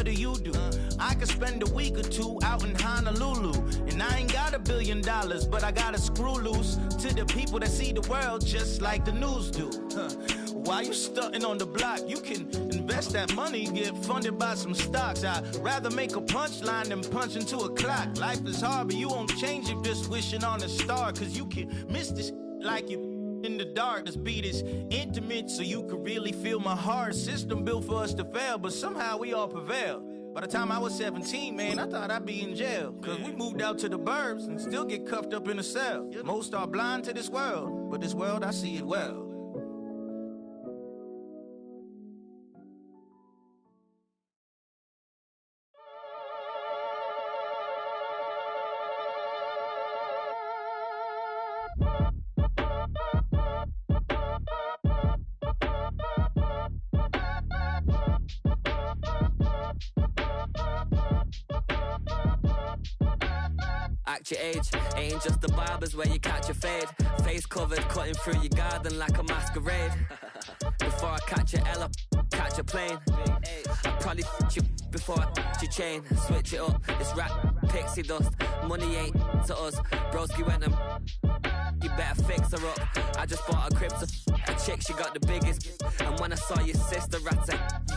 do you do? I could spend a week or two out in Honolulu, and I ain't got $1 billion, but I got a screw loose to the people that see the world just like the news do. While you stunting on the block, you can invest that money, get funded by some stocks. I'd rather make a punchline than punch into a clock. Life is hard, but you won't change it just wishing on a star, cause you can miss this like you in the dark. This beat is intimate, so you can really feel my heart. System built for us to fail, but somehow we all prevail. By the time I was 17, man, I thought I'd be in jail. Cause we moved out to the burbs and still get cuffed up in a cell. Most are blind to this world, but this world, I see it well. Act your age, ain't just the barbers where you catch a fade. Face covered, cutting through your garden like a masquerade. Before I catch a L up, catch a plane. I probably f*** you before I f*** your chain. Switch it up, it's rap, pixie dust. Money ain't to us, broski went and you better fix her up. I just bought a crib to a chick, she got the biggest. And when I saw your sister rat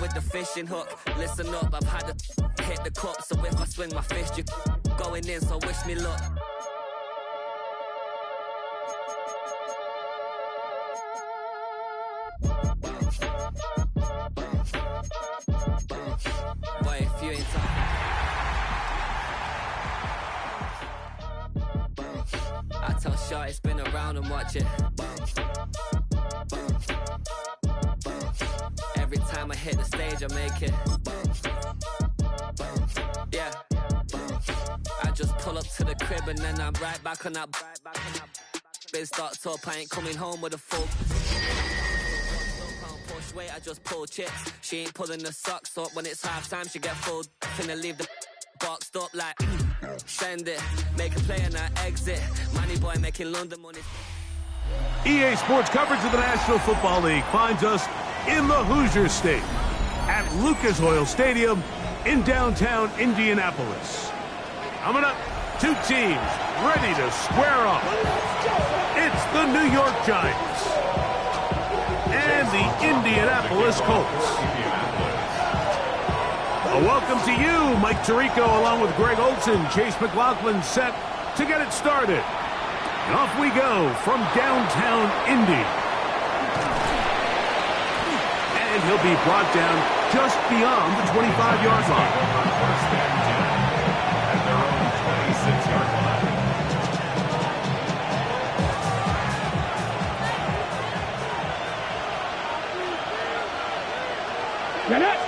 with the fishing hook, listen up, I've had to hit the cup. So if I swing my fist, you going in, so wish me luck. Boy, if you ain't talking, I tell Shorty spin around and watch it. Every time I hit the stage, I make it. Yeah. I just pull up to the crib and then I'm right back on that. Been starts up, I ain't coming home with a full. Push weight, I just pull chips. She ain't pulling the socks up when it's half time. She get full. Finna leave the boxed up like send it, make a play and I exit. Money boy making London money. EA Sports coverage of the National Football League finds us in the Hoosier State at Lucas Oil Stadium in downtown Indianapolis. Coming up, two teams ready to square off. It's the New York Giants and the Indianapolis Colts. A welcome to you, Mike Tirico, along with Greg Olson. Chase McLaughlin set to get it started. And off we go from downtown Indy. And he'll be brought down just beyond the 25-yard line. First and 10 at their own 26-yard line. Get it!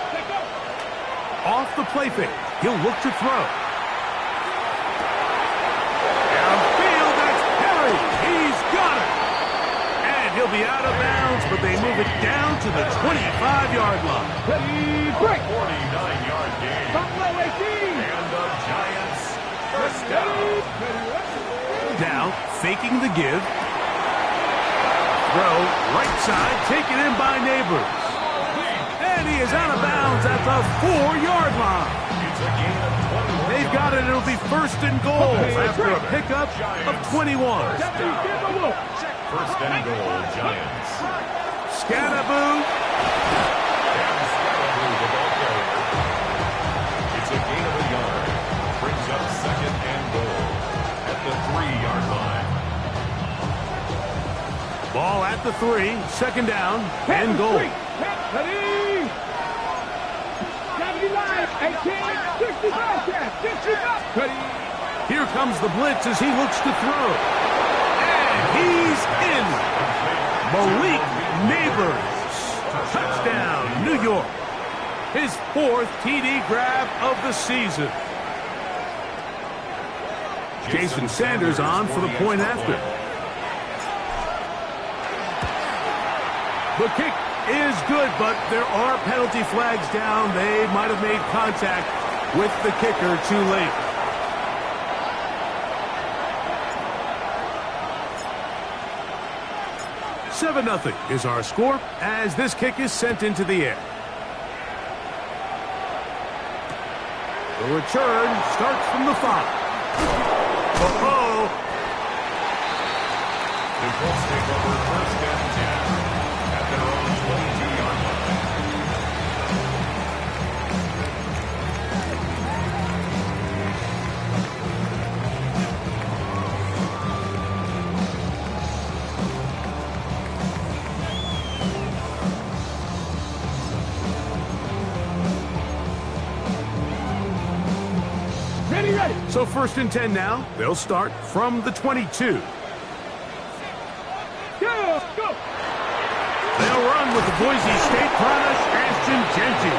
Off the play fake, he'll look to throw. Downfield, that's Perry. He's got it. And he'll be out of bounds, but they move it down to the 25-yard line. Break. 49-yard gain. And the Giants first down. Now, faking the give. Throw, right side, taken in by Neighbors. And he is out of bounds at the 4-yard line. They've got it. It'll be first and goal after a pickup of 21. First and goal, Giants. Scadaboo. And Scadaboo, the ball carrier. It's a gain of a yard. Brings up second and goal at the 3-yard line. Ball at the 3, second down, and goal. Here comes the blitz as he looks to throw. And he's in. Malik Neighbors. Touchdown, New York. His 4th TD grab of the season. Jason Sanders on for the point after. The kick is good, but there are penalty flags down. They might have made contact with the kicker too late. "7-0 is our score as this kick is sent into the air. The return starts from the 5. Oh-oh! The Colts take over first and 10 at their own 22-yard line. So first and 10 now. They'll start from the 22. Go! They'll run with the Boise State product, Ashton Jeanty.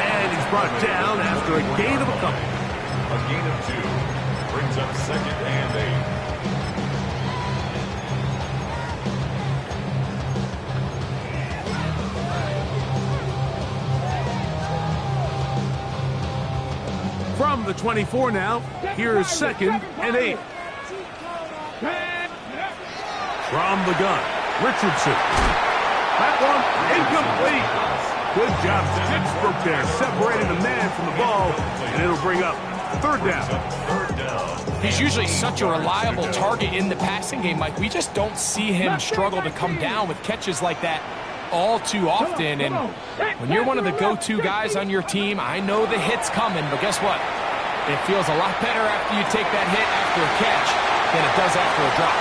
And he's brought down after a gain of a couple. A gain of 2 brings up second and 8. From the 24 now, here's second and 8. From the gun, Richardson. That one incomplete. Good job, Stitchbrook there, separating the man from the ball, and it'll bring up third down. He's usually such a reliable target in the passing game, Mike. We just don't see him struggle to come down with catches like that all too often. And when you're one of the go-to guys on your team, I know the hit's coming, but guess what? It feels a lot better after you take that hit after a catch than it does after a drop.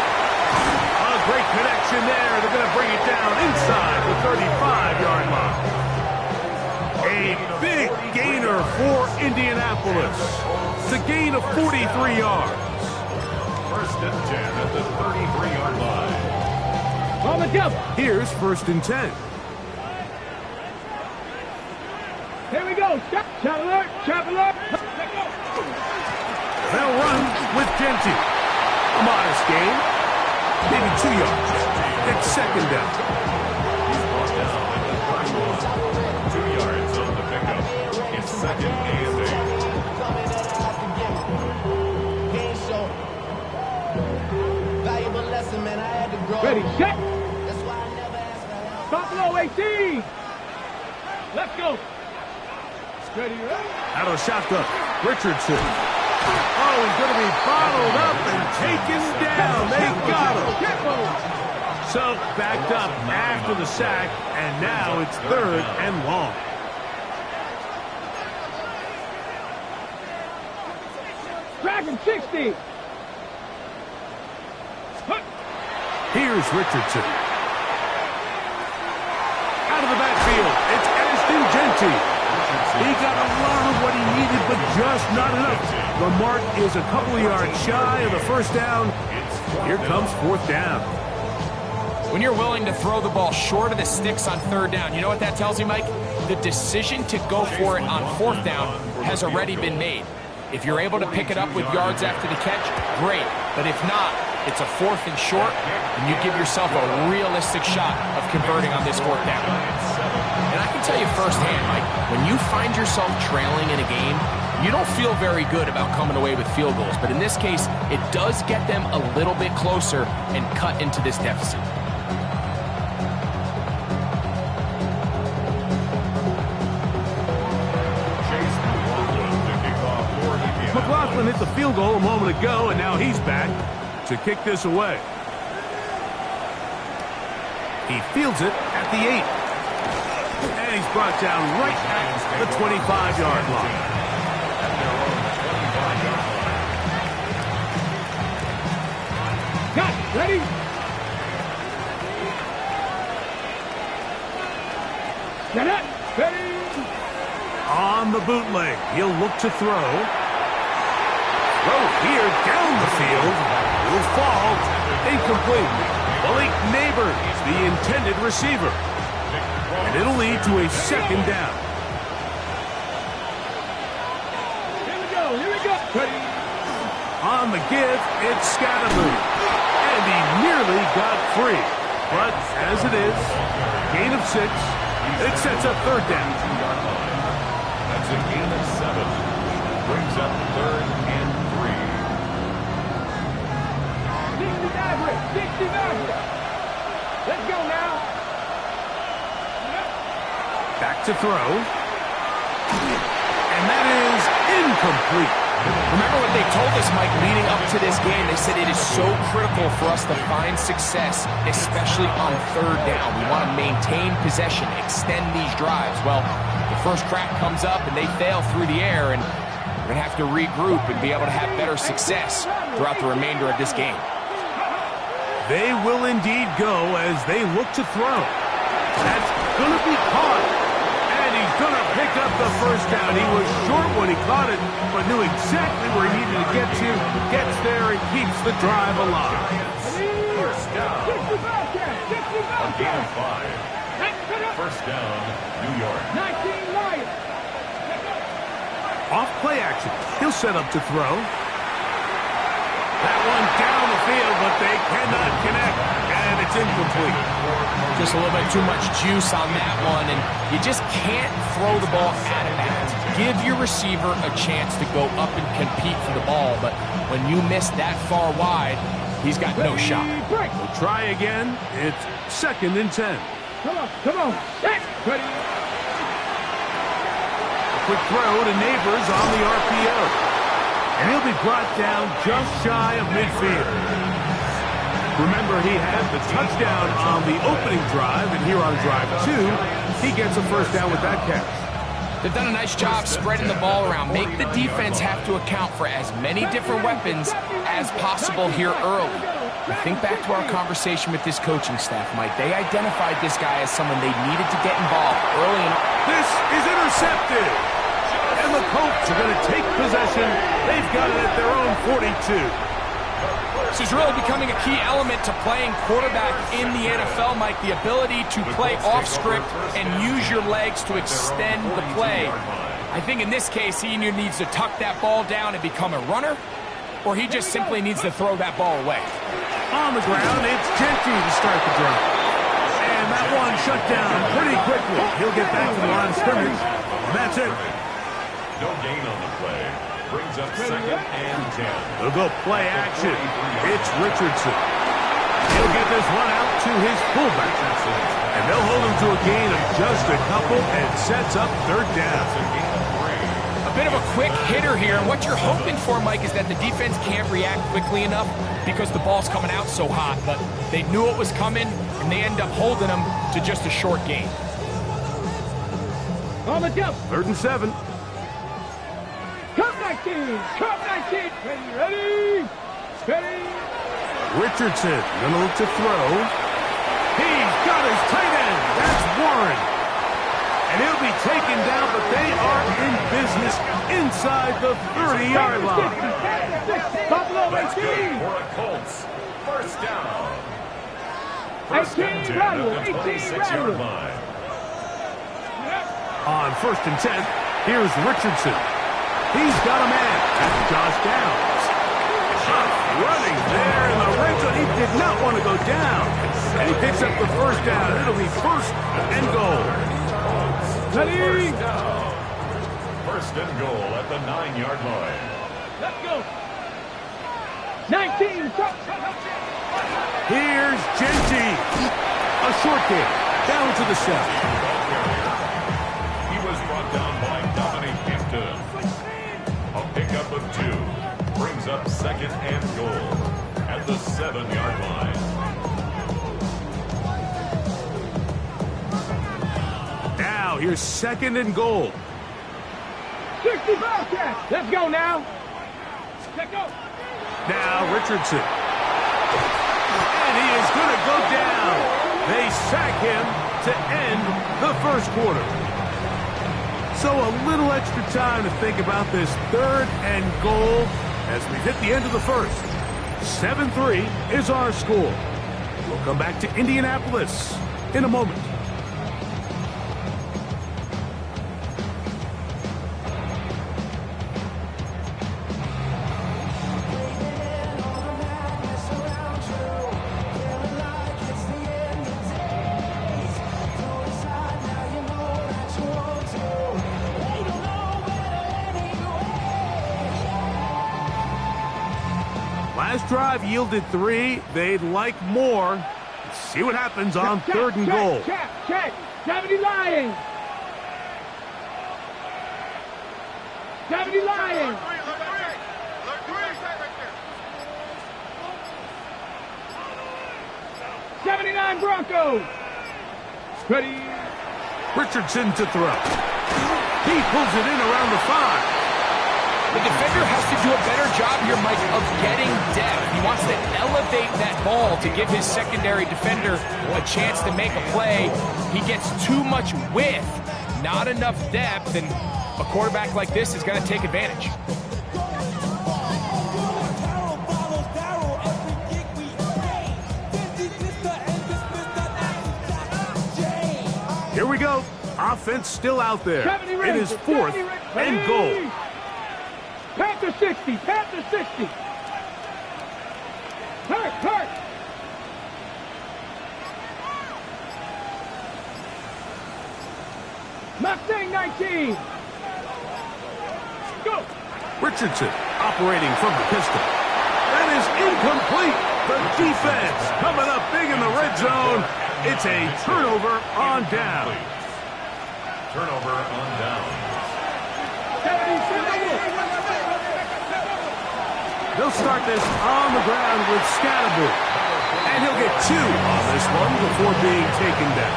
A great connection there. They're going to bring it down inside the 35-yard line. A big gainer for Indianapolis. It's a gain of 43 yards. First and 10 at the 33-yard line. On the jump. Here's first and 10. Here we go. Chop alert. Chop alert. They'll run with Jeanty. A modest gain. Maybe 2 yards. It's second down. He's brought down at the 31. 2 yards on the pickup. It's second and 8. Ready, set. Buffalo 18. Let's go. Ready, out of the shotgun, Richardson. Oh, he's going to be bottled up and taken down. They got him. So backed up after the sack, and now it's third and long. Dragon 60. Here's Richardson. Out of the backfield, it's Ashton Jeanty. He got a lot of what he needed, but just not enough. The mark is a couple of yards shy of the first down. Here comes fourth down. When you're willing to throw the ball short of the sticks on third down, you know what that tells you, Mike? The decision to go for it on fourth down has already been made. If you're able to pick it up with yards after the catch, great. But if not, it's a fourth and short, and you give yourself a realistic shot of converting on this fourth down. And I can tell you firsthand, Mike, when you find yourself trailing in a game, you don't feel very good about coming away with field goals. But in this case, it does get them a little bit closer and cut into this deficit. McLaughlin hit the field goal a moment ago, and now he's back to kick this away. He fields it at the 8. And he's brought down right at the 25-yard line. Got it. Ready? Get it. Ready? On the bootleg, he'll look to throw. Throw here down the field. Will fall. Incomplete. Malik Neighbors, the intended receiver. And it'll lead to a second down. Here we go. Here we go. Ready? On the give, it's Scattergood. And he nearly got free. But as it is, gain of 6. It sets up third down. That's a gain of 7. Brings up third and 3. 60 Maverick. 60 Maverick. Let's go now. Back to throw. And that is complete. Remember what they told us, Mike, leading up to this game. They said it is so critical for us to find success, especially on third down. We want to maintain possession, extend these drives. Well, the first crack comes up and they fail through the air, and we're going to have to regroup and be able to have better success throughout the remainder of this game. They will indeed go as they look to throw. That's going to be caught. And he's going to pick up the first down. He was short when he caught it, but knew exactly where he needed to get to. Gets there and keeps the drive alive. First down. A gain of 5. First down, New York. 19 Lions. Off play action. He'll set up to throw. That one down the field, but they cannot connect, and it's incomplete. Just a little bit too much juice on that one, and you just can't throw the ball out of bounds. Give your receiver a chance to go up and compete for the ball, but when you miss that far wide, he's got no shot. We'll try again. It's 2nd and 10. Come on. Ready. A quick throw to Neighbors on the RPO. And he'll be brought down just shy of midfield. Remember, he had the touchdown on the opening drive, and here on drive 2, he gets a first down with that catch. They've done a nice job spreading the ball around. Make the defense have to account for as many different weapons as possible here early. Now think back to our conversation with this coaching staff, Mike. They identified this guy as someone they needed to get involved early in. This is intercepted. And the Colts are going to take possession. They've got it at their own 42. This is really becoming a key element to playing quarterback in the NFL, Mike. The ability to play off script and use your legs to extend the play. I think in this case, he either needs to tuck that ball down and become a runner, or he just simply needs to throw that ball away. On the ground, it's Gentry to start the drive. And that one shut down pretty quickly. He'll get back to the line of scrimmage. That's it. No gain on the play. Brings up 2nd and 10. They'll go play action. It's Richardson. He'll get this one out to his fullback. And they'll hold him to a gain of just a couple and sets up 3rd down. A bit of a quick hitter here. What you're hoping for, Mike, is that the defense can't react quickly enough because the ball's coming out so hot. But they knew it was coming, and they end up holding him to just a short gain. On the jump. 3rd and 7. Cup 19. Ready. Richardson gonna look to throw. He's got his tight end. That's Warren. And he'll be taken down, but they are in business inside the 30-yard line. That's good for a Colts. First down. First and 10 at the 26-yard line. On 1st and 10, here's Richardson. He's got a man. That's Josh Downs. Running there in the red zone. He did not want to go down. And he picks up the first down. It'll be 1st and goal. Ready. First and goal at the 9-yard line. Let's go. 19. Here's Gentry. A short game. Down to the 7. He was brought down by Dominic Hampton. A pickup of 2. Brings up 2nd and goal at the 7-yard line. Now, here's 2nd and goal. 65 catch. Let's go now. Let's go. Now, Richardson. And he is going to go down. They sack him to end the 1st quarter. So a little extra time to think about this 3rd and goal as we hit the end of the 1st. 7-3 is our score. We'll come back to Indianapolis in a moment. Last drive yielded 3. They'd like more. Let's see what happens on 3rd and goal. Check. 70 Lions. 70 Lions. 79 Broncos. Ready. Richardson to throw. He pulls it in around the 5. The defender has to do a better job here, Mike, of getting depth. He wants to elevate that ball to give his secondary defender a chance to make a play. He gets too much width, not enough depth, and a quarterback like this is going to take advantage. Here we go. Offense still out there. It is 4th and goal. Panther 60, Panther 60. Hurt. Mustang 19. Go. Richardson operating from the pistol. That is incomplete. The defense coming up big in the red zone. It's a turnover on down. Turnover on down. They'll start this on the ground with Scatterboot. And he'll get 2 on this one before being taken down.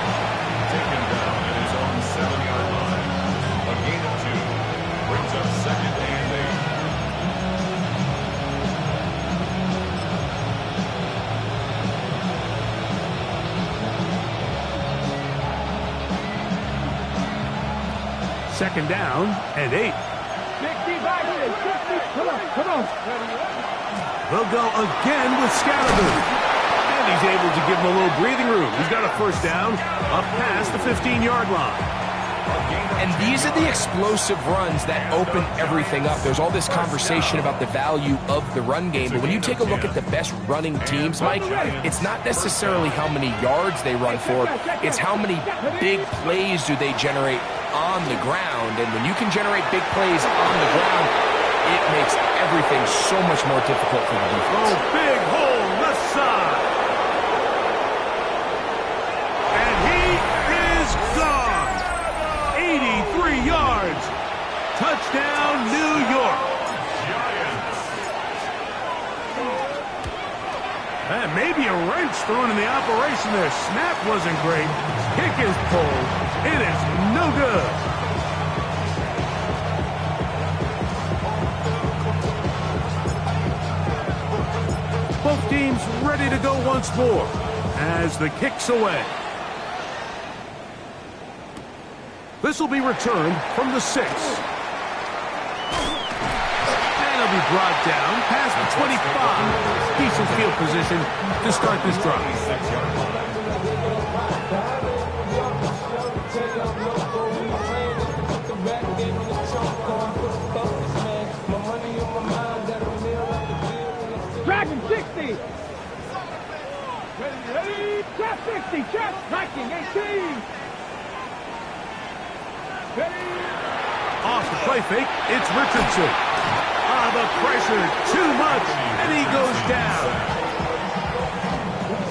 Taken down at his own 7-yard line. A gain of 2 brings up 2nd and 8. 2nd down and 8. 60 back in, 60. Come on. They'll go again with Scatterboot. And he's able to give him a little breathing room. He's got a 1st down up past the 15-yard line. And these are the explosive runs that open everything up. There's all this conversation about the value of the run game, but when you take a look at the best running teams, Mike, it's not necessarily how many yards they run for, it's how many big plays do they generate on the ground. And when you can generate big plays on the ground, it makes everything so much more difficult for the defense. Oh, big hole left side. And he is gone. 83 yards. Touchdown, New York. And maybe a wrench thrown in the operation there. Snap wasn't great. Kick is pulled. It is no good. Both teams ready to go once more as the kick's away. This will be returned from the 6. And it'll be brought down past the 25. Decent field position to start this drive. 6-yard line. Dragon 60. Ready. Trap 60. Trap. Viking 18. Ready. Off the play fake, it's Richardson. The pressure, too much, and he goes down.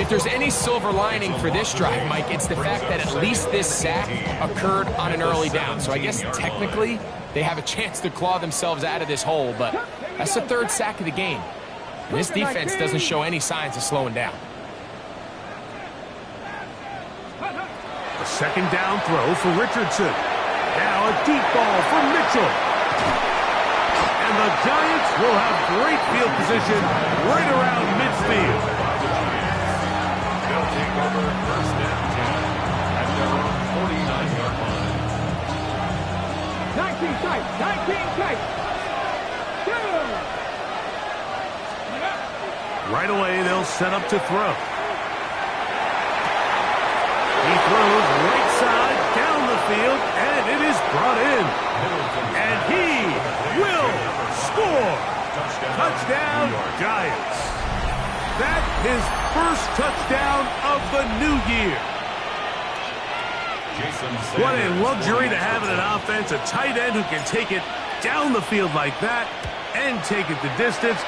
If there's any silver lining for this drive, Mike, it's the fact that at least this sack occurred on an early down. So I guess technically they have a chance to claw themselves out of this hole, but that's the 3rd sack of the game. And this defense doesn't show any signs of slowing down. A 2nd down throw for Richardson. Now a deep ball for Mitchell. And the Giants will have great field position right around midfield. They'll take over 1st and 10 at their own 49-yard line. 19 tight. 19 tight. Right away, they'll set up to throw. He throws right side down the field, and it is brought in. And he will score. Touchdown, Giants. That his first touchdown of the new year. What a luxury to have in an offense, a tight end who can take it down the field like that and take it the distance.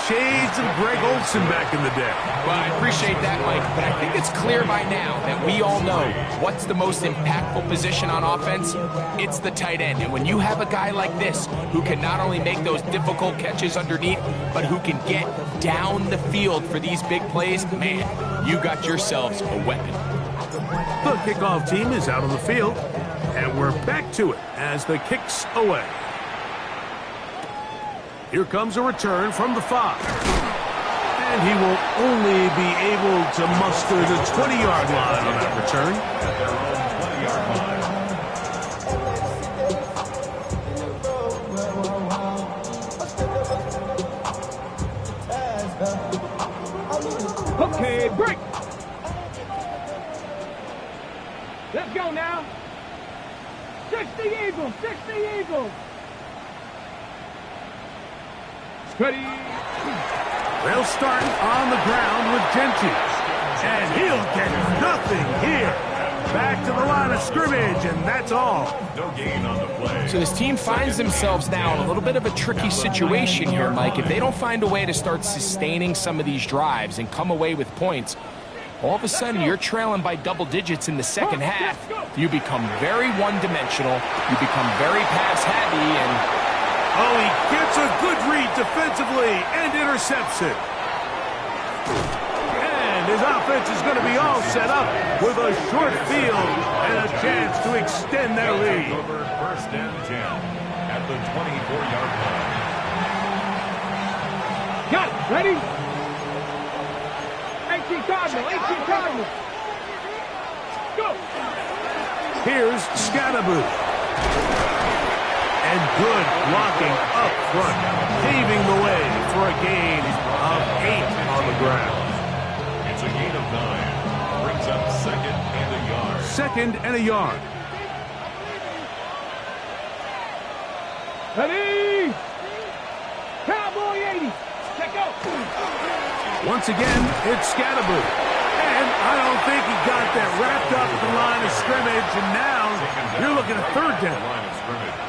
shades of Greg Olsen back in the day. Well, I appreciate that, Mike, but I think it's clear by now that we all know what's the most impactful position on offense. It's the tight end. And when you have a guy like this who can not only make those difficult catches underneath, but who can get down the field for these big plays, man, you got yourselves a weapon. The kickoff team is out on the field, and we're back to it as the kick's away. Here comes a return from the 5. And he will only be able to muster the 20-yard line on that return. At their own 20-yard line. Okay, break. Let's go now. 60 Eagles, 60 Eagles. Ready. They'll start on the ground with Jenkins. And he'll get nothing here. Back to the line of scrimmage, and that's all. No gain on the play. So this team finds themselves now in a little bit of a tricky situation here, Mike. If they don't find a way to start sustaining some of these drives and come away with points, all of a sudden you're trailing by double digits in the second half. You become very one-dimensional. You become very pass-heavy, and oh, he gets a good read defensively and intercepts it. And his offense is going to be all set up with a short field and a chance to extend their lead. Over 1st and 10 at the 24-yard line. Got it. Ready? 18 Cardinal, 18 Cardinal. Go. Here's Scatterboot. And good blocking up front, paving the way for a gain of 8 on the ground. It's a gain of 9. Brings up 2nd and a yard. 2nd and a yard. Ready? Cowboy 80. Check out. Once again, it's Scatterboot. And I don't think he got that wrapped up at the line of scrimmage. And now you're looking at 3rd down. Line of scrimmage.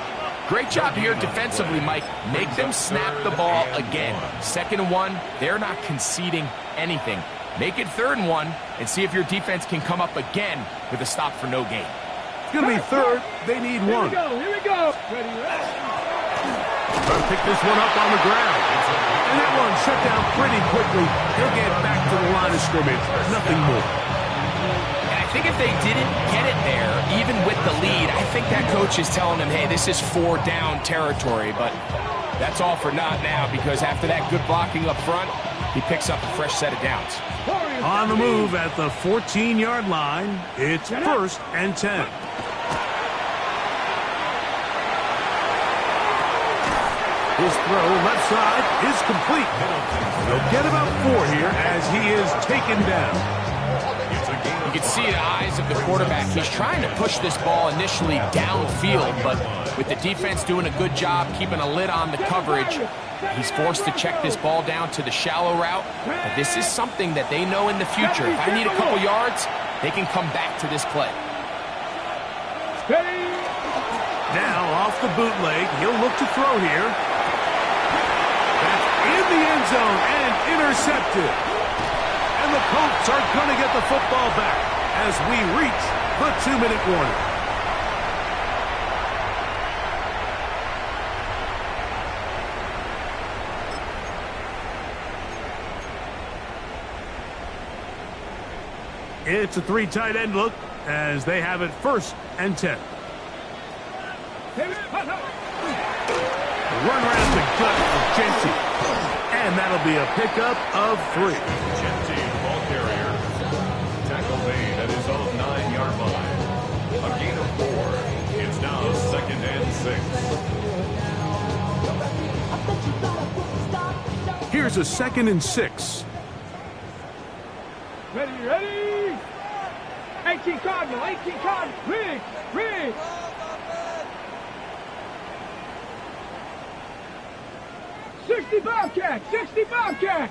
great job here defensively, Mike. Make them snap the ball again. 2nd and 1, they're not conceding anything. Make it 3rd and 1 and see if your defense can come up again with a stop for no gain. It's going to be 3rd. They need 1. Here we go. Here we go. Ready, Trying to pick this one up on the ground. And that one shut down pretty quickly. He'll get back to the line of scrimmage. Nothing more. And I think if they didn't get it there, even with the lead, I think that coach is telling them, hey, this is 4-down territory. But that's all for naught now, because after that good blocking up front, he picks up a fresh set of downs. On the move at the 14-yard line, it's 1st and 10. His throw left side is complete. He'll get about 4 here as he is taken down. You can see the eyes of the quarterback. He's trying to push this ball initially downfield, but with the defense doing a good job keeping a lid on the coverage, he's forced to check this ball down to the shallow route. But this is something that they know in the future. If I need a couple yards, they can come back to this play. Now off the bootleg, he'll look to throw here. That's in the end zone and intercepted. And the Colts are going to get the football back as we reach the 2-minute warning. It's a 3 tight end look as they have it 1st and 10. Run around the gut of Genty. And that'll be a pickup of 3. Genty, ball carrier. Tackle made at his own 9-yard line. A gain of 4. It's now 2nd and 6. Here's a 2nd and 6. Ready, ready. 18 Cardinal, 18 Cardinal. Rig. 60 Bobcat, 60 Bobcat.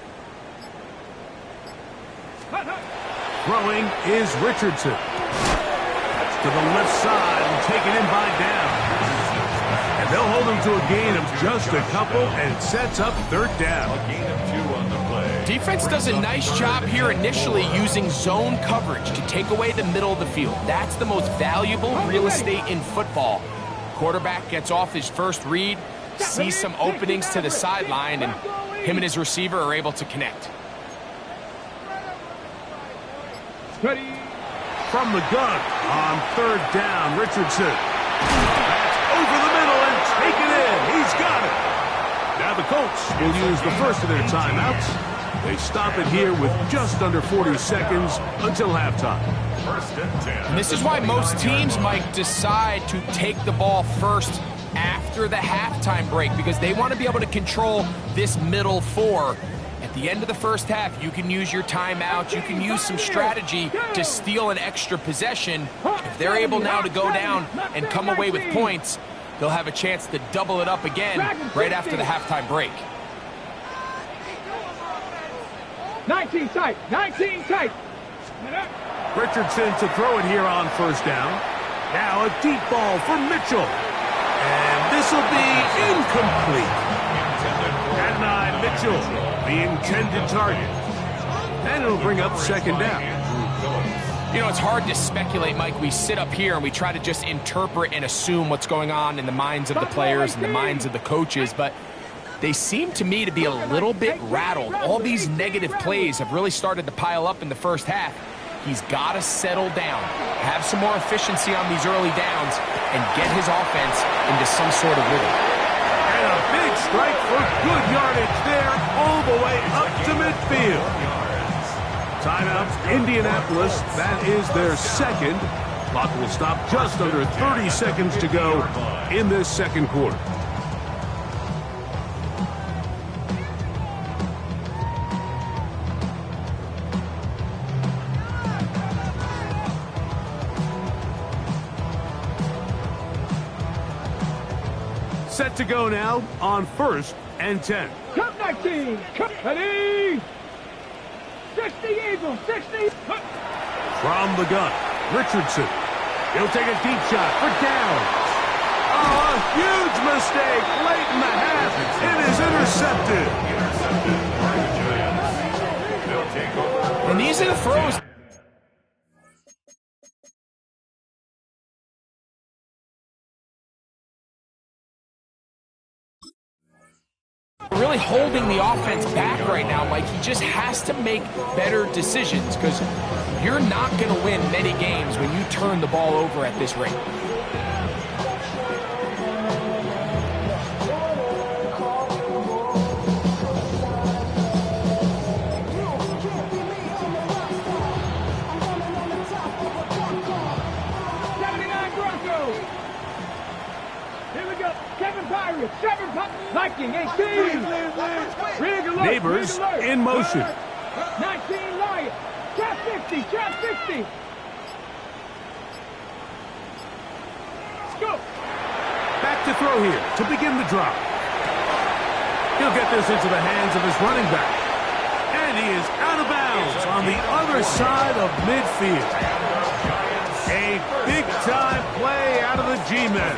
Throwing is Richardson. To the left side and taken in by Down. And They'll hold them to a gain of just a couple, and it sets up third down. A gain of 2 on the play. Defense does a nice job here initially using zone coverage to take away the middle of the field. That's the most valuable real estate in football. Quarterback gets off his first read, sees some openings to the sideline, and him and his receiver are able to connect. Ready. From the gun on third down, Richardson. That's over the middle and taken in. He's got it. Now the Colts will use the first of their timeouts. They stop it here with just under 40 seconds until halftime. First and 10. And this is why most teams might decide to take the ball first after the halftime break, because they want to be able to control this middle four. At the end of the first half, you can use your timeout, you can use some strategy to steal an extra possession. If they're able now to go down and come away with points, they'll have a chance to double it up again right after the halftime break. 19 tight. 19 tight. Richardson to throw it here on first down. Now a deep ball for Mitchell. And this will be incomplete. Adonai Mitchell, the intended target. And it'll bring up second down. You know, it's hard to speculate, Mike. We sit up here and we try to just interpret and assume what's going on in the minds of the players and the minds of the coaches, but they seem to me to be a little bit rattled. All these negative plays have really started to pile up in the first half. He's got to settle down, have some more efficiency on these early downs, and get his offense into some sort of rhythm. And a big strike for good yardage there, all the way up to midfield. Timeout, Indianapolis. That is their second. Clock will stop just under 30 seconds to go in this second quarter. Set to go now on first and 10. Come 19. Come. Ready. 60 Eagles. 60. From the gun, Richardson. He'll take a deep shot for down. Oh, a huge mistake late in the half. It is intercepted. They'll take over. And these are the throws. Really holding the offense back right now, Mike. He just has to make better decisions, because you're not going to win many games when you turn the ball over at this rate. Viking 18. Neighbors in motion. 19 Lions. Trap 50. Trap 50. Let's go. Back to throw here to begin the drive. He'll get this into the hands of his running back. And he is out of bounds on the other side of midfield. A big-time play out of the G-men.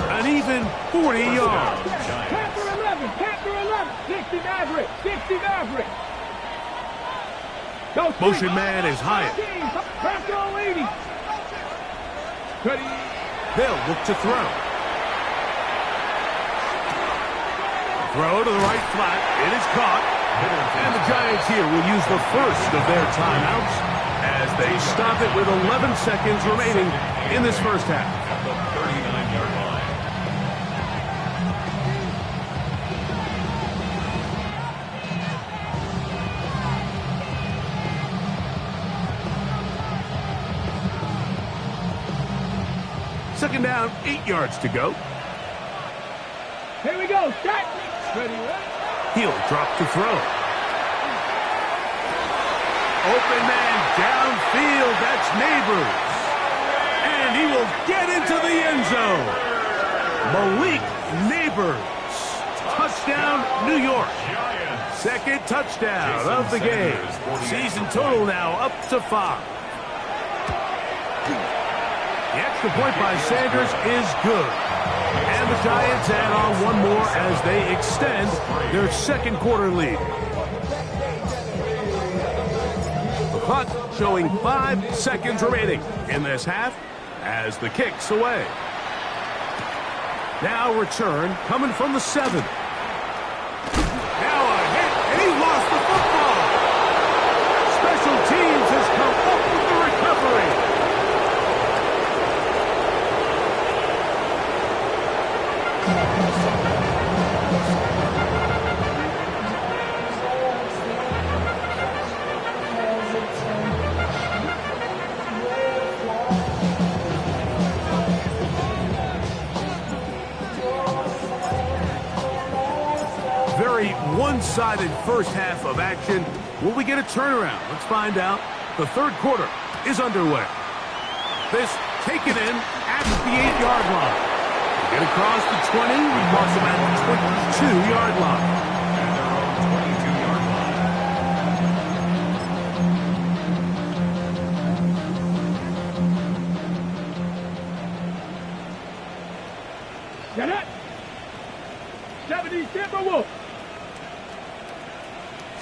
An even 40 yards. Panther 11. Panther 11. 60 Maverick. 60 Maverick. Motion man is Hyatt. Panther 80. Ready. They'll look to throw. Throw to the right flat. It is caught. And the Giants here will use the first of their timeouts as they stop it with 11 seconds remaining in this first half. At the 39-yard line. Second down, 8 yards to go. Here we go. Start. Ready. He'll drop to throw. Open man downfield. That's Neighbors. And he will get into the end zone. Malik Neighbors. Touchdown, New York. Second touchdown of the game. Season total now up to 5. The extra point by Sanders is good. And the Giants add on one more as they extend their second quarter lead. The clock showing 5 seconds remaining in this half as the kick's away. Now return coming from the 7. Now a hit, and he lost the football. Special teams has come up with the recovery. Very one-sided first half of action. Will we get a turnaround? Let's find out. The third quarter is underway. This taken in at the 8-yard line. Get across the 20. We cross them at the 22-yard line. At their own 22-yard line. Get it! 70 Timberwolves!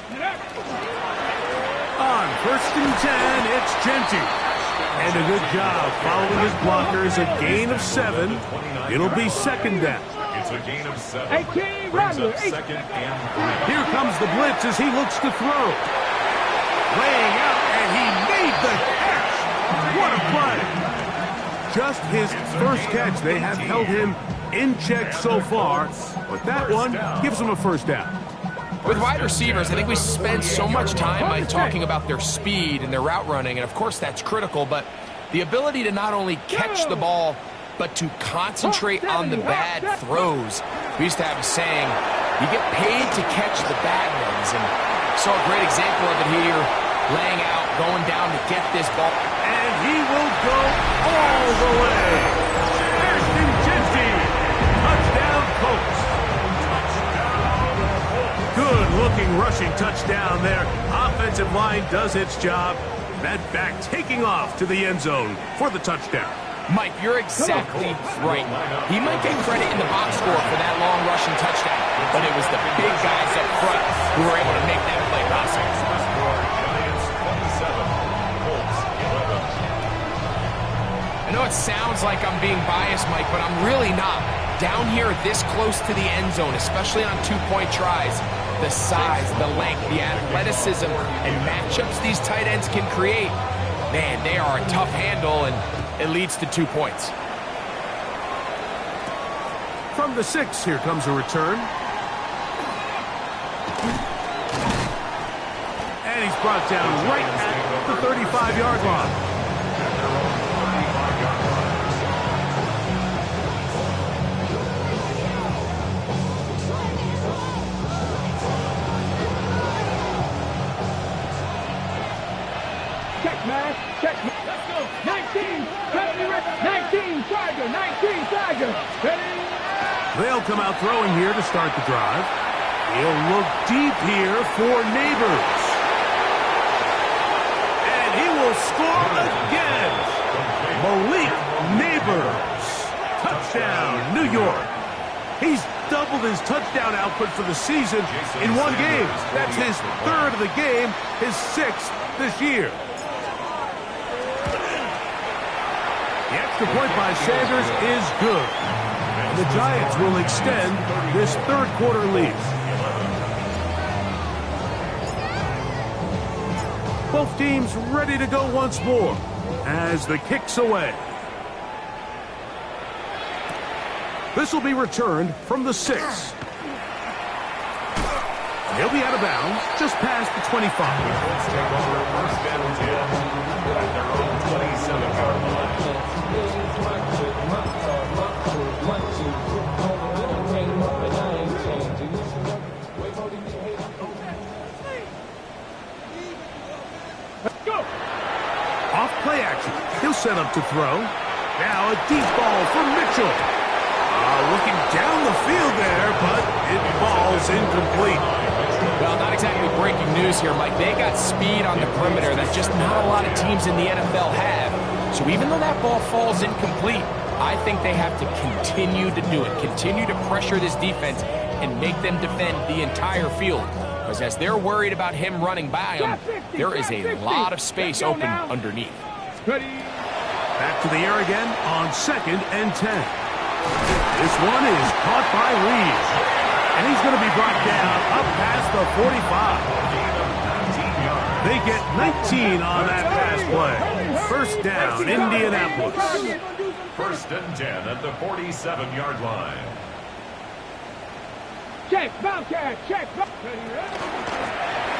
Get it! On 1st and 10, it's Genty. And a good job following his blockers. A gain of 7. It'll be second down. It's a gain of 7. 18, Brings Rodney, up 18. second and 3. Here comes the blitz as he looks to throw. Laying out, and he made the catch. What a play. Just his first catch. They have held him in check so far, but that one gives him a first down. With wide receivers, I think we spend so much time like talking about their speed and their route running, and of course that's critical, but the ability to not only catch the ball, but to concentrate on the bad throws. We used to have a saying, you get paid to catch the bad ones, and saw a great example of it here, laying out, going down to get this ball. And he will go all the way. Ashton Genty. Touchdown, Colts. Good-looking rushing touchdown there. Offensive line does its job. That back taking off to the end zone for the touchdown. Mike, you're exactly right. He might get credit in the box score for that long rushing touchdown, but it was the big guys up front who were able to make that play possible. Giants 27, Colts 11. I know it sounds like I'm being biased, Mike, but I'm really not. Down here this close to the end zone, especially on two-point tries, the size, the length, the athleticism, and matchups these tight ends can create, man, they are a tough handle, and it leads to 2 points. From the 6, here comes a return. And he's brought down right at the 35-yard line. Check, man. Check. Let's go. 19. 19. Tiger. 19. Tiger. Ready? They'll come out throwing here to start the drive. He'll look deep here for Neighbors. And he will score again. Malik Neighbors. Touchdown, New York. He's doubled his touchdown output for the season in one game. That's his 3rd of the game, his 6th this year. The extra point by Sanders is good. And the Giants will extend this third quarter lead. Both teams ready to go once more as the kick's away. This will be returned from the 6. He'll be out of bounds just past the 25. Colts take over first and 10 at their own 27-yard line. Let's go. Off play action. He'll set up to throw. Now a deep ball for Mitchell. Looking down the field there, but it falls incomplete. Well, not exactly breaking news here, Mike. They got speed on the perimeter that just not a lot of teams in the NFL have. So even though that ball falls incomplete, I think they have to continue to do it, continue to pressure this defense and make them defend the entire field. Because as they're worried about him running by them, there is a lot of space open underneath. Back to the air again on 2nd and 10. This one is caught by Reeves. And he's going to be brought down up past the 45. They get 19 on that pass play. First down, Indianapolis. 1st and 10 at the 47-yard line. Check, Bobcat, check.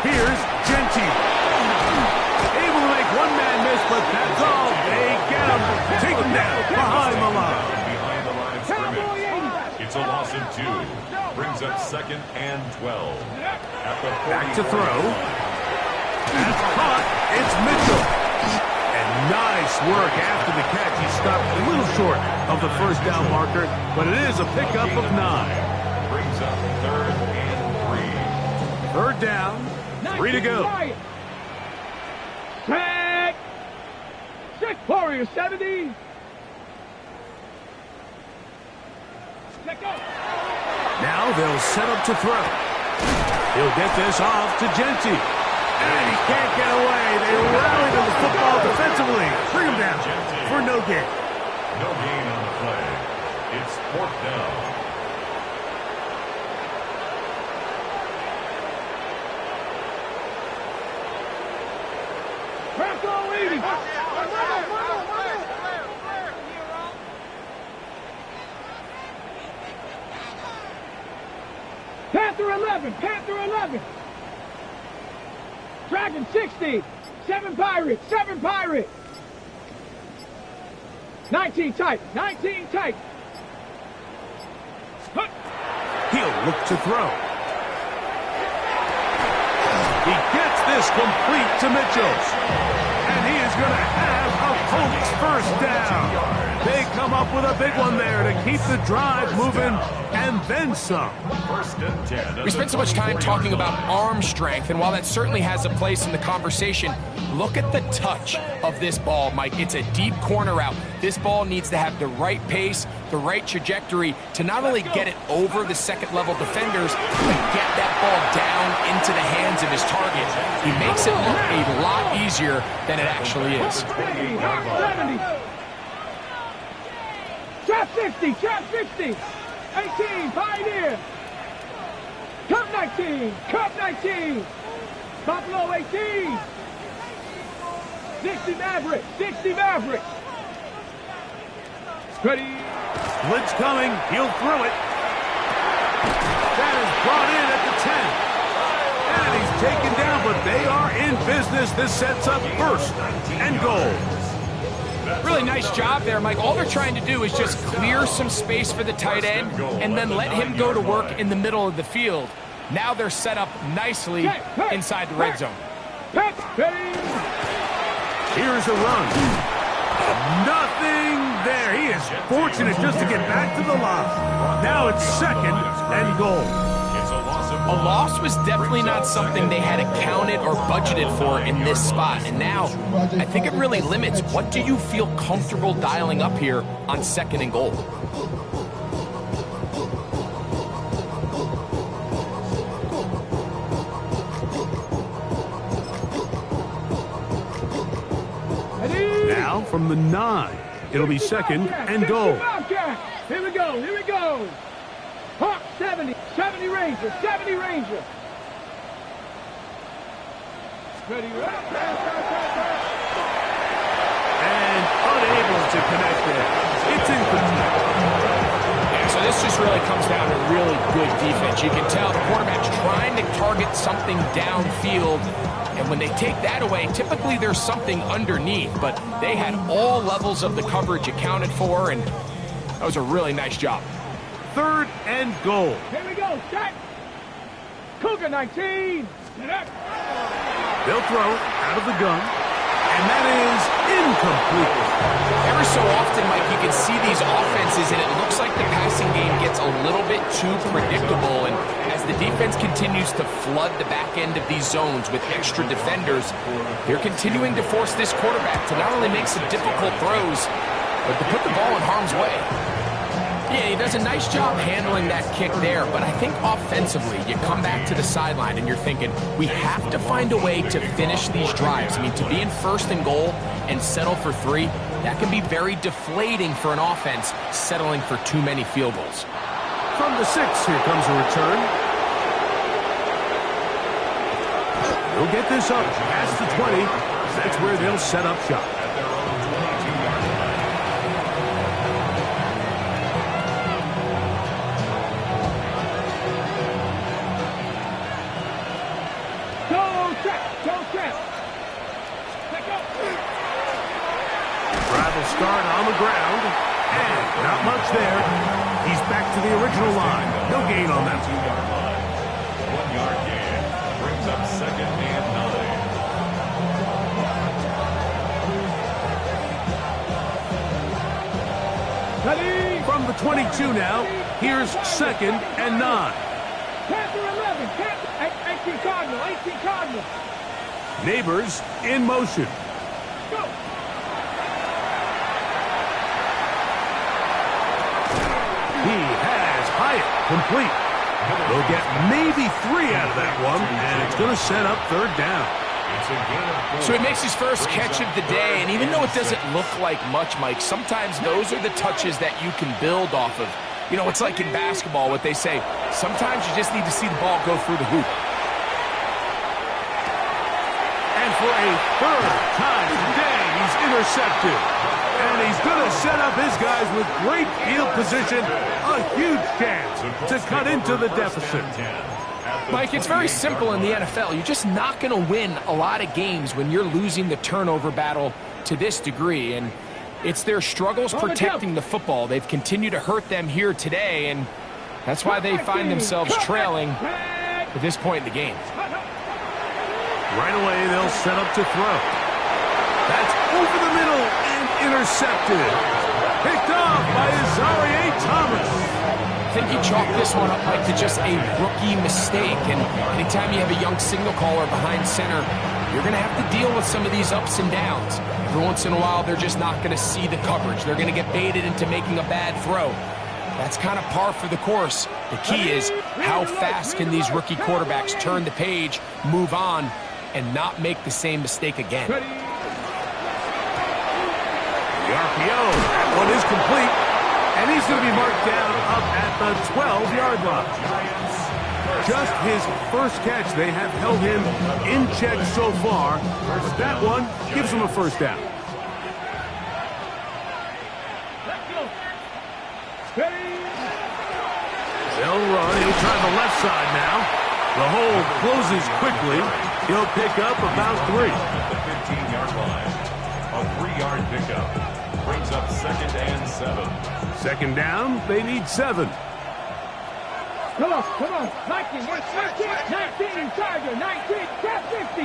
Here's Genty. Able to make one man miss, but that's all. They get him. Take him down behind the line. Behind the line of scrimmage. It's a loss of 2. Brings up 2nd and 12. At the Back to throw. That's caught. It's Mitchell. And nice work after the catch. He stopped a little short of the first down marker, but it is a pickup of 9. Brings up 3rd and 3. 3rd down. 3 to go. Check. 6 Warriors 70. Check go. Now they'll set up to throw. He'll get this off to Genty. And he can't get away. They rally to the football defensively. Bring him down for no gain. No gain on the play. It's 4th down. Bronco 80. Panther 11. Panther 11. Dragon 60. 7 Pirates. 7 Pirates. 19 tight. 19 tight. He'll look to throw. He gets this complete to Mitchell. And he is going to have a Colts first down. They come up with a big one there to keep the drive moving and then some. 1st and 10. We spent so much time talking about arm strength, and while that certainly has a place in the conversation, look at the touch of this ball, Mike. It's a deep corner route. This ball needs to have the right pace, the right trajectory to not only get it over the second-level defenders, but get that ball down into the hands of his target. He makes it look a lot easier than it actually is. 70. Trap 60. Trap 60. 18. Pioneer. Cup 19. Cup 19. Buffalo 18. 60 Mavericks. 60 Mavericks. Ready. Blitz coming. He'll throw it. That is brought in at the 10. And he's taken down, but they are in business. This sets up 1st and goal. Really nice job there, Mike. All they're trying to do is just clear some space for the tight end and then let him go to work in the middle of the field. Now they're set up nicely inside the red zone. Here's a run. Nothing there. He is fortunate just to get back to the line. Now it's 2nd and goal. A loss was definitely not something they had accounted or budgeted for in this spot. And now, I think it really limits what do you feel comfortable dialing up here on 2nd and goal. Now from the 9, it'll be 2nd and goal. Here we go. Here we go. Hawk 70. 70 Ranger. 70 Ranger. Ready. And unable to connect there. It's incomplete. Yeah, so this just really comes down to really good defense. You can tell the quarterback's trying to target something downfield, and when they take that away, typically there's something underneath, but they had all levels of the coverage accounted for, and that was a really nice job. 3rd and goal. Here we go. Set. Cougar 19. They'll throw out of the gun, and that is incomplete. Ever so often, Mike, you can see these offenses, and it looks like the passing game gets a little bit too predictable, and as the defense continues to flood the back end of these zones with extra defenders, they're continuing to force this quarterback to not only make some difficult throws, but to put the ball in harm's way. Yeah, he does a nice job handling that kick there, but I think offensively, you come back to the sideline and you're thinking, we have to find a way to finish these drives. I mean, to be in first and goal and settle for 3, that can be very deflating for an offense settling for too many field goals. From the 6, here comes a return. He'll get this up past the 20. That's where they'll set up shop. Start on the ground, and not much there. He's back to the original line. No gain on that. 2-yard line. 1-yard gain. Brings up 2nd and 9. From the 22 now, here's 2nd and 9. Panther 11, Panther 18 Cardinal, 18 Cardinal. Neighbors in motion. Go. He has Hyatt complete. They'll get maybe 3 out of that one, and it's going to set up 3rd down. So he makes his first catch of the day, and even though it doesn't look like much, Mike, sometimes those are the touches that you can build off of. You know, it's like in basketball, what they say, sometimes you just need to see the ball go through the hoop. And for a 3rd time today, he's intercepted. And he's going to set up his guys with great field position. A huge chance to cut into the deficit. Mike, it's very simple in the NFL. You're just not going to win a lot of games when you're losing the turnover battle to this degree. And it's their struggles protecting the football. They've continued to hurt them here today, and that's why they find themselves trailing at this point in the game. Right away, they'll set up to throw. That's over the middle and intercepted. Picked off by Azareye'h Thomas. I think you chalk this one up, Mike, to just a rookie mistake. And anytime you have a young signal caller behind center, you're going to have to deal with some of these ups and downs. Every once in a while, they're just not going to see the coverage. They're going to get baited into making a bad throw. That's kind of par for the course. The key is how fast can these rookie quarterbacks turn the page, move on, and not make the same mistake again. The RPO, that one is complete, and he's going to be marked down up at the 12-yard line. Just his first catch. They have held him in check so far, but that one gives him a 1st down. They'll run. He'll try the left side now. The hole closes quickly. He'll pick up about 3. At the 15-yard line. A 3-yard pickup. Brings up 2nd and 7. 2nd down, they need 7. Come on. 19, Tiger, 19, trap 50.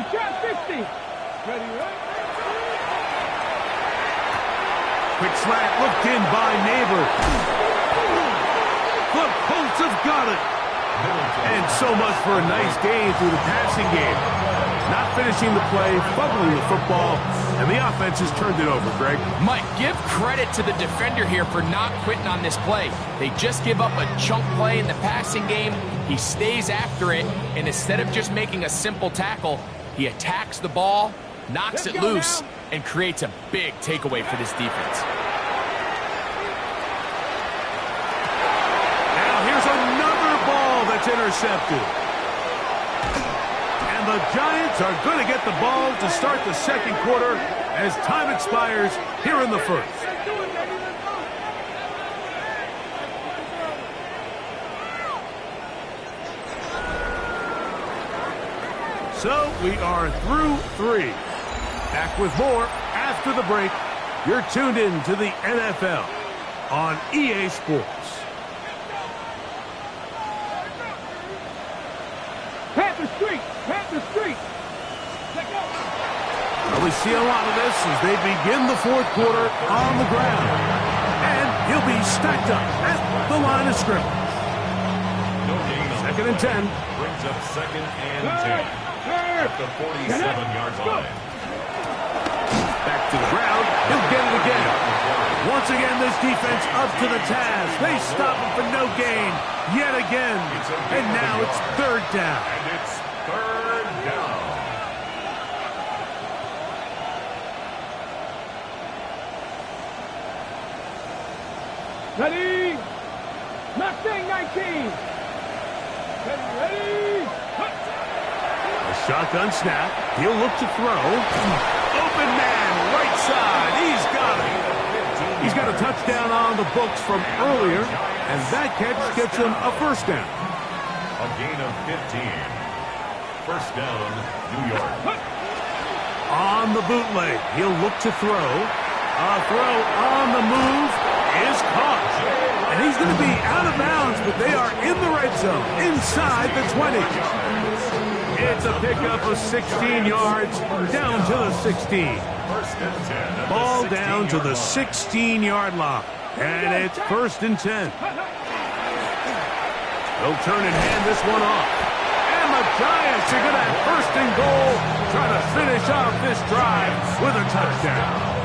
Ready, right? Quick slant looked in by Neighbor. The Colts have got it. And so much for a nice gain through the passing game. Not finishing the play, fumbling the football, and the offense has turned it over, Greg. Mike, give credit to the defender here for not quitting on this play. They just give up a chunk play in the passing game. He stays after it, and instead of just making a simple tackle, he attacks the ball, knocks it loose, and creates a big takeaway for this defense. Now here's another ball that's intercepted. And the Giants are going to get the ball to start the 2nd quarter as time expires here in the 1st. So we are through 3. Back with more after the break. You're tuned in to the NFL on EA Sports. Panther Street. Well, we see a lot of this as they begin the 4th quarter on the ground. And he'll be stacked up at the line of scrimmage. No gain on 2nd and 10. Brings up 2nd and 10. At the 47-yard line. Back to the ground. He'll get it again. Once again, this defense up to the task. They stop him for no gain yet again. And now it's third down. And it's third down. Ready? Mustang 19. Ready? A shotgun snap. He'll look to throw. Open man, right side. He's got it. He's got a touchdown on the books from earlier, and that catch gets him a first down. A gain of 15. First down, New York. On the bootleg, he'll look to throw. A throw on the move is caught. And he's going to be out of bounds, but they are in the red zone, inside the 20. It's a pickup of 16 yards, down to the 16. First and 10. Ball down to the 16-yard line. And it's first and 10. They'll turn and hand this one off. And the Giants are going to have first and goal, trying to finish off this drive with a touchdown.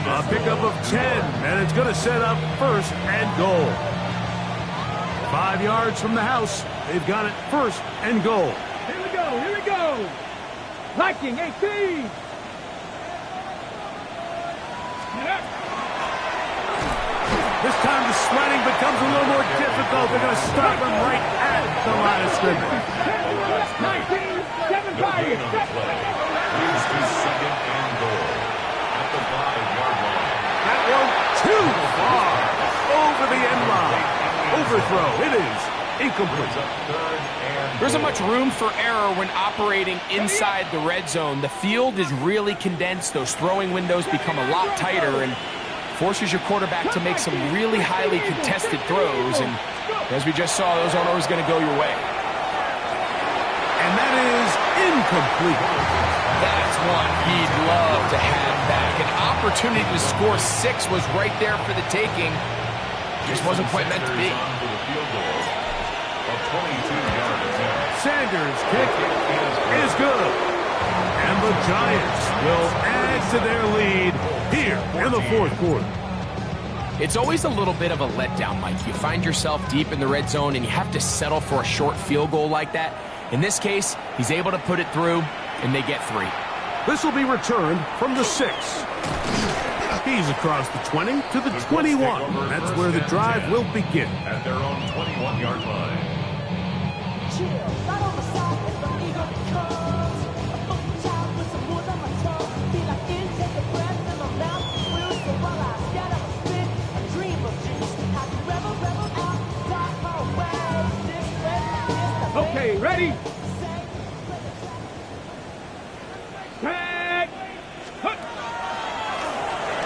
A pickup of 10, and it's going to set up first and goal. 5 yards from the house. They've got it first and goal. Here we go, here we go. Viking 18. This time the sledding becomes a little more difficult. They're going to start them right at the line of scrimmage. 19, 7 No gain on the play. Moves to second and goal. At the 5-yard line. That one too far over the end line. Overthrow. It is incomplete. Third and There isn't much room for error when operating inside the red zone. The field is really condensed. Those throwing windows become a lot tighter and forces your quarterback to make some really highly contested throws. And as we just saw, those aren't always going to go your way. And that is incomplete. That's one he'd love to have back. An opportunity to score 6 was right there for the taking. Just wasn't quite meant to be. On for the field goal. A 22-yard attempt. Sanders' kick is good. And the Giants will add to their lead here in the fourth quarter. It's always a little bit of a letdown, Mike. You find yourself deep in the red zone and you have to settle for a short field goal like that. In this case, he's able to put it through, and they get 3. This will be returned from the 6. He's across the 20 to the 21. That's where the drive will begin. At their own 21-yard line. Okay, ready? Set.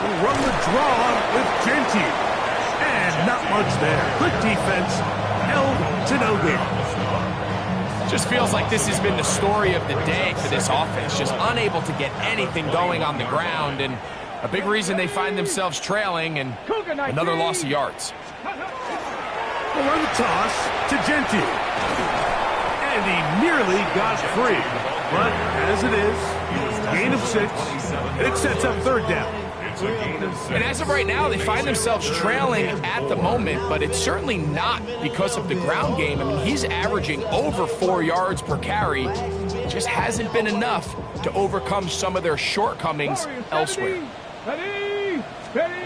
We'll run the draw with Gentile. And not much there. Good defense. Held to no gain. Just feels like this has been the story of the day for this offense. Just unable to get anything going on the ground. And a big reason they find themselves trailing and another loss of yards. We'll run the toss to Gentile. And he nearly got free. But as it is, gain of 6. It sets up third down. It's a gain of 6. And as of right now, they find themselves trailing at the moment, but it's certainly not because of the ground game. I mean, he's averaging over 4 yards per carry. It just hasn't been enough to overcome some of their shortcomings elsewhere. Ready? Ready?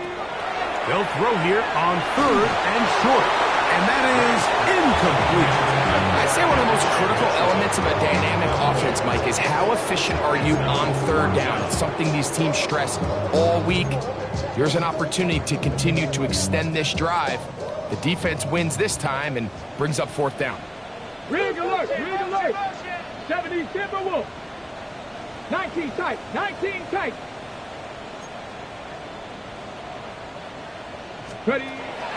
They'll throw here on third and short. And that is incomplete. I'd say one of the most critical elements of a dynamic offense, Mike, is how efficient are you on third down? It's something these teams stress all week. Here's an opportunity to continue to extend this drive. The defense wins this time and brings up fourth down. Rig alert! Rig alert! 70 Timberwolves. 19 tight. 19 tight. Ready?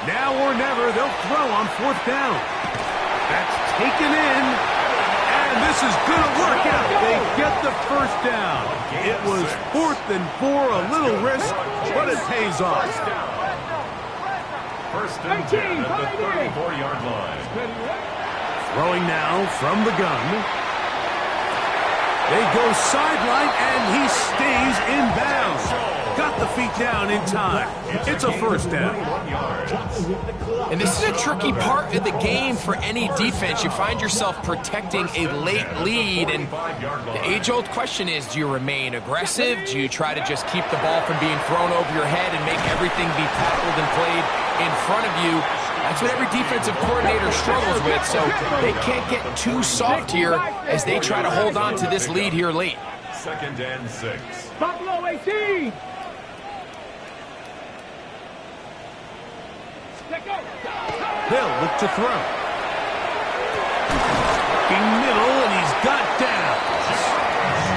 Now or never, they'll throw on fourth down. That's taken in, and this is going to work out. They get the first down. It was 4th and 4, a little risk, but it pays off. First and 10 at the 34-yard line. Throwing now from the gun. They go sideline, and he stays in bounds. got the feet down in time. It's a first down. And this is a tricky part of the game for any defense. You find yourself protecting a late lead, and the age-old question is, do you remain aggressive? Do you try to just keep the ball from being thrown over your head and make everything be tackled and played in front of you? That's what every defensive coordinator struggles with, so they can't get too soft here as they try to hold on to this lead here late. 2nd and 6. Buffalo 18. They'll look to throw. In middle, and he's got down.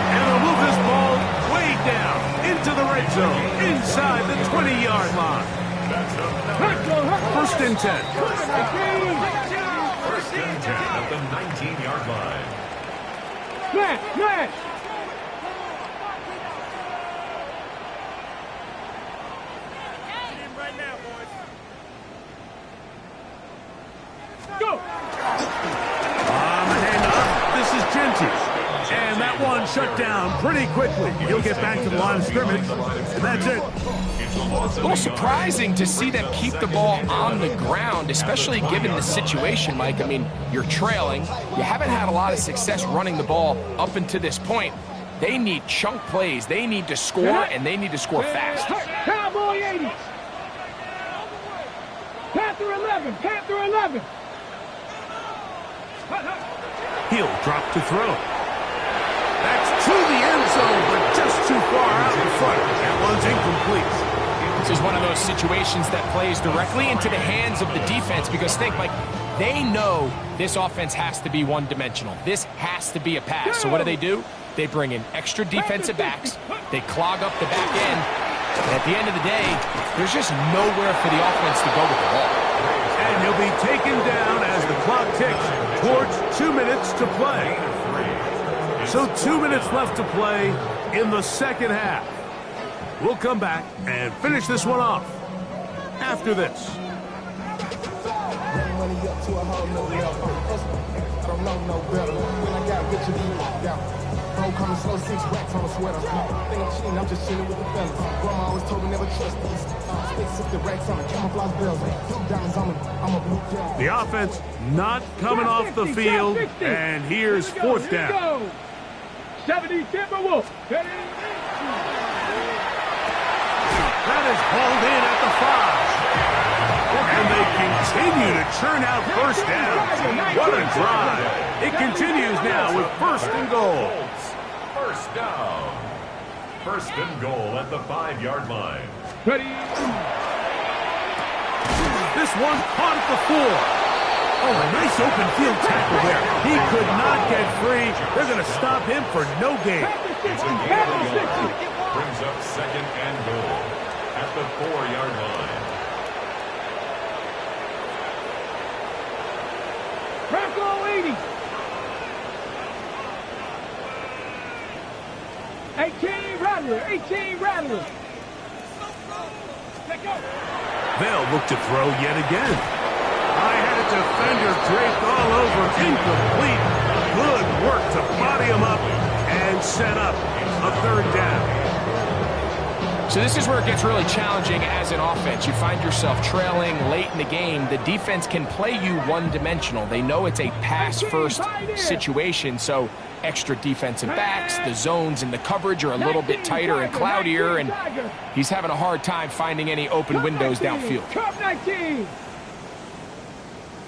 And they'll move this ball way down into the red zone, inside the 20-yard line. First and 10. First and 10 at the 19-yard line. Smash! Go! On the handoff, this is Genty. And that one shut down pretty quickly. He'll get back to the line of scrimmage, and that's it. A little surprising to see them keep the ball on the ground, especially given the situation, Mike. I mean, you're trailing. You haven't had a lot of success running the ball up until this point. They need chunk plays. They need to score, and they need to score fast. Cowboy 80. Panther 11. Panther 11. He'll drop to throw. That's to the end zone, but just too far out in front. That one's incomplete. This is one of those situations that plays directly into the hands of the defense, because think, like, they know this offense has to be one-dimensional. This has to be a pass. So what do? They bring in extra defensive backs. They clog up the back end. And at the end of the day, there's just nowhere for the offense to go with the ball. And he'll be taken down as the clock ticks towards 2 minutes to play. So 2 minutes left to play in the second half. We'll come back and finish this one off after this. The offense not coming off the field, and here's fourth down. 70 Timberwolves. That is hauled in at the 5. And they continue to churn out first down. What a drive. It continues now with first and goal. First down. First and goal at the 5-yard line. Ready. This one caught at the 4. Oh, a nice open field tackle there. He could not get free. They're going to stop him for no gain. It's a gain of a yard. Brings up second and goal at the 4-yard line. Bronco 80. 18 Rattler. Let go. They'll look to throw yet again. I had a defender draped all over, incomplete. Good work to body him up and set up a third down. So this is where it gets really challenging as an offense. You find yourself trailing late in the game. The defense can play you one-dimensional. They know it's a pass-first situation, so extra defensive backs, the zones and the coverage are a little bit tighter and cloudier, and he's having a hard time finding any open windows downfield. Cup 19.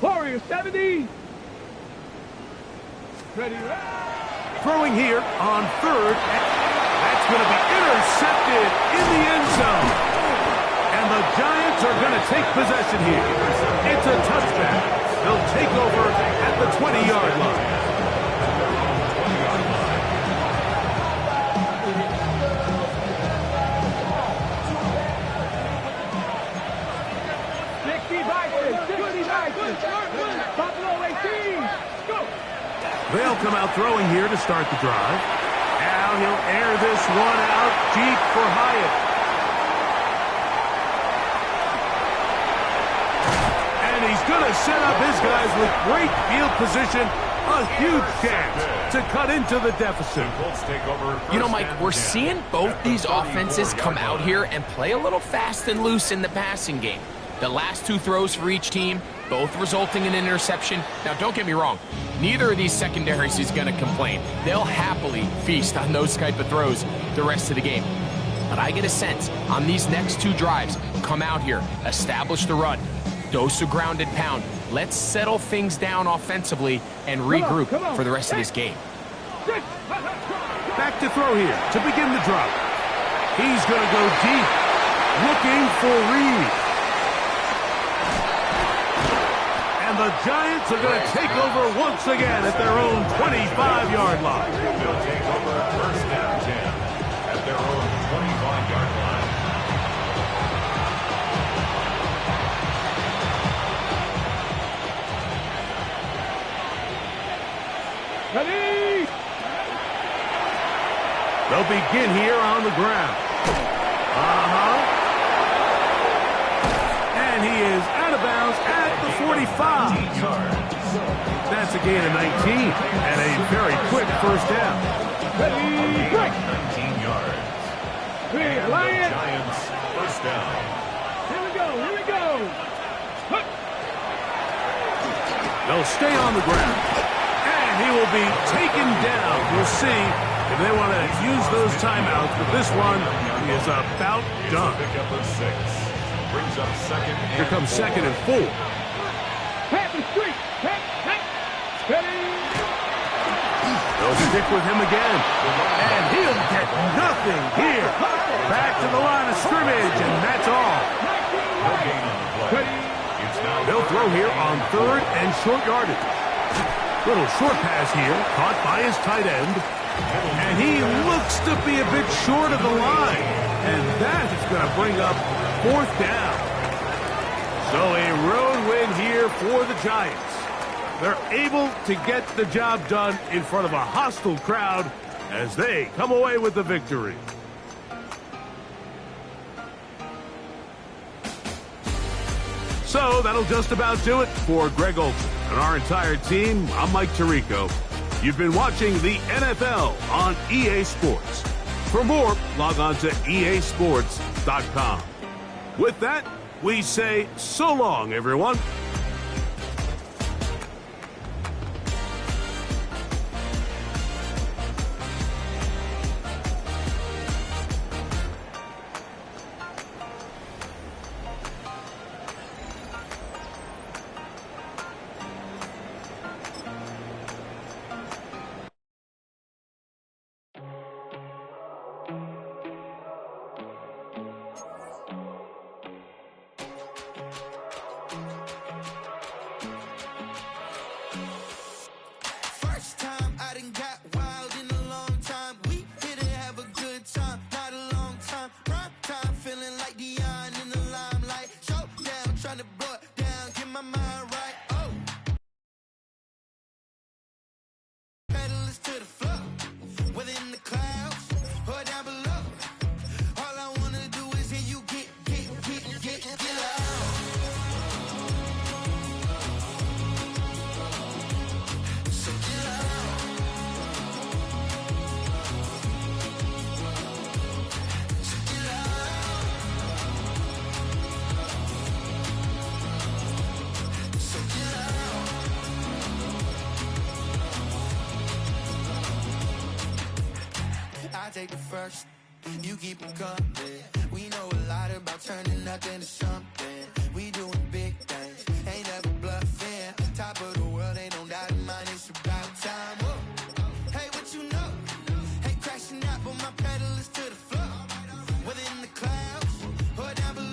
Warriors 70. Ready. Throwing here on third. That's going to be intercepted in the end zone. And the Giants are going to take possession here. It's a touchback. They'll take over at the 20-yard line. Buffalo 18. Go. They'll come out throwing here to start the drive. Now he'll air this one out deep for Hyatt. And he's going to set up his guys with great field position A huge chance to cut into the deficit. You know, Mike, we're seeing both these offenses come out here and play a little fast and loose in the passing game. The last two throws for each team, both resulting in an interception. Now, don't get me wrong. Neither of these secondaries is going to complain. They'll happily feast on those type of throws the rest of the game. But I get a sense on these next two drives, come out here, establish the run, dose a grounded pound. Let's settle things down offensively and regroup for the rest of this game. Back to throw here to begin the drop. He's going to go deep, looking for Reed. And the Giants are going to take over once again at their own 25-yard line. They'll take over first down 10 at their own 25-yard line. Ready? They'll begin here on the ground. And he is out of bounds at the 45. That's a gain of 19 and a very quick first down. Ready? Break. 19 yards. Clear. Lion. Giants first down. Here we go. Here we go. Hup. They'll stay on the ground. And he will be taken down. We'll see if they want to use those timeouts. But this one is about done. Pick up a 6. Brings up second. Here comes second and 4. Pat the street. Pat. Ready? They'll stick with him again. And he'll get nothing here. Back to the line of scrimmage, and that's all. No gain on the play. It's now They'll throw here on third and short yardage. Little short pass here, caught by his tight end. And he looks to be a bit short of the line. And that is going to bring up fourth down. So a road win here for the Giants. They're able to get the job done in front of a hostile crowd as they come away with the victory. So that'll just about do it for Greg Olsen and our entire team. I'm Mike Tirico. You've been watching the NFL on EA Sports. For more, log on to easports.com. With that, we say so long, everyone. Take the first, you keep it coming. We know a lot about turning nothing to something.